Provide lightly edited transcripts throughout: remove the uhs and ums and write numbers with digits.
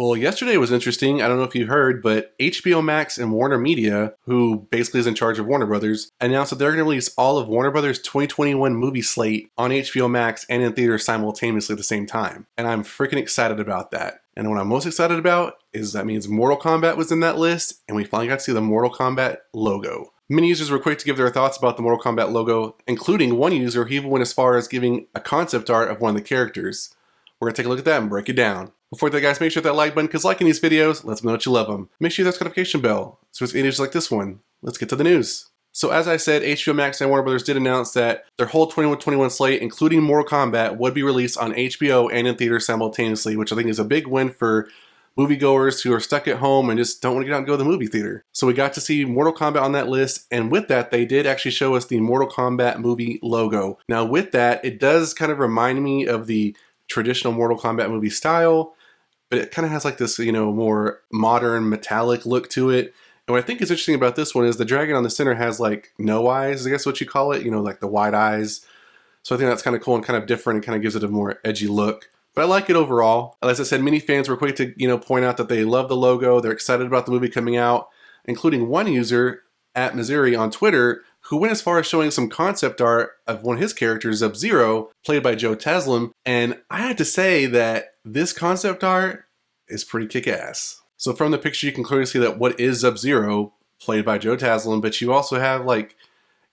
Well, yesterday was interesting. I don't know if you heard, but HBOMax and Warner Media, who basically is in charge of Warner Brothers, announced that they're going to release all of Warner Brothers' 2021 movie slate on HBOMax and in theaters simultaneously at the same time. And I'm freaking excited about that. And what I'm most excited about is that means Mortal Kombat was in that list, and we finally got to see the Mortal Kombat logo. Many users were quick to give their thoughts about the Mortal Kombat logo, including one user who even went as far as giving a concept art of one of the characters. We're going to take a look at that and break it down. Before that, guys, make sure to hit that like button, because liking these videos lets me know that you love them. Make sure you hit that notification bell so it's videos like this one. Let's get to the news. So as I said, HBO Max and Warner Brothers did announce that their whole 2021 slate, including Mortal Kombat, would be released on HBO and in theaters simultaneously, which I think is a big win for moviegoers who are stuck at home and just don't want to get out and go to the movie theater. So we got to see Mortal Kombat on that list, and with that, they did actually show us the Mortal Kombat movie logo. Now with that, it does kind of remind me of the traditional Mortal Kombat movie style, but it kind of has like this, more modern metallic look to it. And what I think is interesting about this one is the dragon on the center has like no eyes, I guess what you call it, like the wide eyes. So I think that's kind of cool and kind of different and kind of gives it a more edgy look. But I like it overall. As I said, many fans were quick to, point out that they love the logo, they're excited about the movie coming out, including one user at Missouri on Twitter who went as far as showing some concept art of one of his characters, Sub-Zero, played by Joe Taslim. And I had to say that this concept art is pretty kick-ass. So from the picture, you can clearly see that what is Sub-Zero, played by Joe Taslim, but you also have like,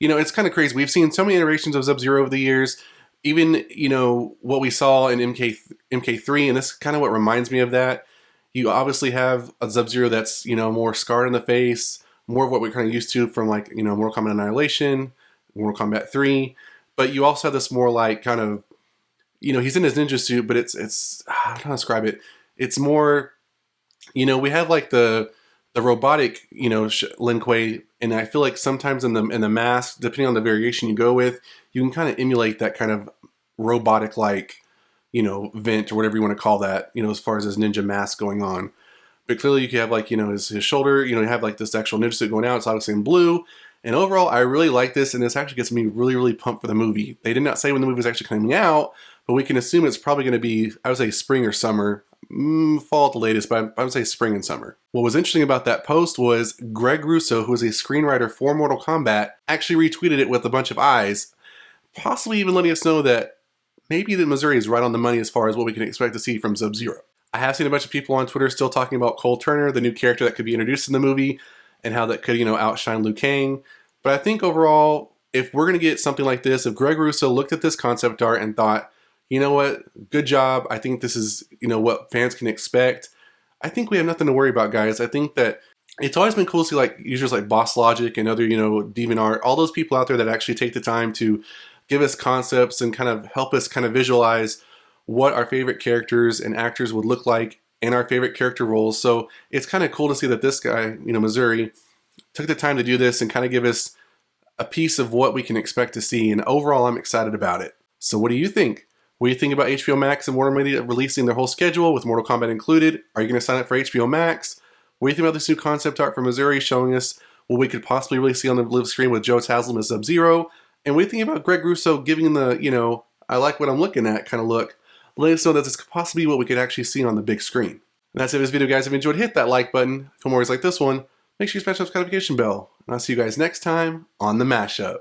it's kind of crazy. We've seen so many iterations of Sub-Zero over the years. Even, what we saw in MK3, and this is kind of what reminds me of that. You obviously have a Sub-Zero that's, more scarred in the face, more of what we're kind of used to from like, Mortal Kombat Annihilation, Mortal Kombat 3. But you also have this more like kind of, he's in his ninja suit, but it's I don't know how to describe it. It's more, we have like the robotic, Lin Kuei, and I feel like sometimes in the mask, depending on the variation you go with, you can kind of emulate that kind of robotic like, vent or whatever you want to call that, as far as his ninja mask going on. But clearly you can have like, his shoulder, you have like this actual ninja suit going out. It's obviously in blue. And overall, I really like this, and this actually gets me really, really pumped for the movie. They did not say when the movie was actually coming out, but we can assume it's probably going to be, I would say spring or summer. Fall at the latest, but I would say spring and summer. What was interesting about that post was Greg Russo, who is a screenwriter for Mortal Kombat, actually retweeted it with a bunch of eyes, possibly even letting us know that maybe the Missouri is right on the money as far as what we can expect to see from Sub-Zero. I have seen a bunch of people on Twitter still talking about Cole Turner, the new character that could be introduced in the movie, and how that could, outshine Liu Kang. But I think overall, if we're going to get something like this, if Greg Russo looked at this concept art and thought, you know what, good job, I think this is, what fans can expect, I think we have nothing to worry about, guys. I think that it's always been cool to see like users like Boss Logic and other, DeviantArt, all those people out there that actually take the time to give us concepts and kind of help us kind of visualize what our favorite characters and actors would look like in our favorite character roles. So it's kind of cool to see that this guy, Missouri, took the time to do this and kind of give us a piece of what we can expect to see. And overall, I'm excited about it. So what do you think? What do you think about HBO Max and Warner Media releasing their whole schedule with Mortal Kombat included? Are you going to sign up for HBO Max? What do you think about this new concept art from Missouri showing us what we could possibly really see on the live screen with Joe Taslim as Sub-Zero? And what do you think about Greg Russo giving the, I like what I'm looking at kind of look? Let us know that this could possibly be what we could actually see on the big screen. And that's it for this video, guys. If you enjoyed, hit that like button. For more videos like this one, make sure you smash that notification bell. And I'll see you guys next time on the Mashup.